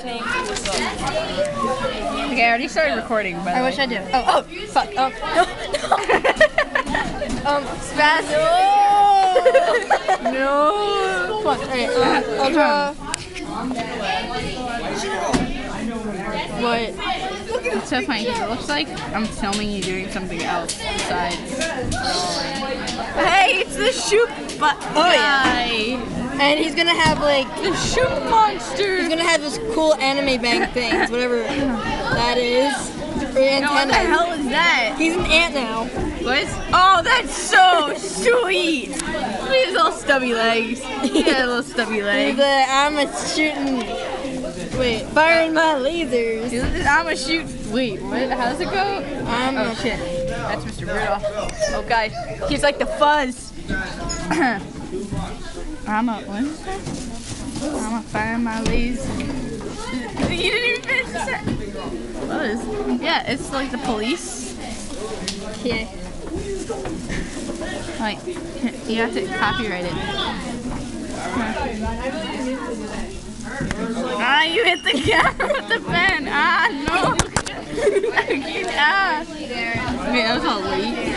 Okay, I already started recording, by the way. I wish I do. Oh, fuck. No. Spaz. No! Fuck. Alright, I'll draw. What? It's so funny because it looks like I'm filming you doing something else besides. Hey, it's the shoot guy! And he's gonna have like The shoot monster! he's gonna have this cool anime bank things, whatever that is. For No, what the antennas. hell is that? He's an ant now. What? Oh, that's so sweet! Look at his little stubby legs. He got little stubby He's legs. I'm a shooting. Wait, firing my lasers. I'm a shoot. Wait, what? How does it go? I'm Oh a shit. That's Mr. Rudolph. Oh god. He's like the fuzz. I'm a what is that? I'm a fire my laser. You didn't even finish the set. Fuzz. Yeah, it's like the police. Yeah. Like, you have to copyright it. Ah, you hit the camera with the pen. Ah, no. Ah. Okay, that was all late.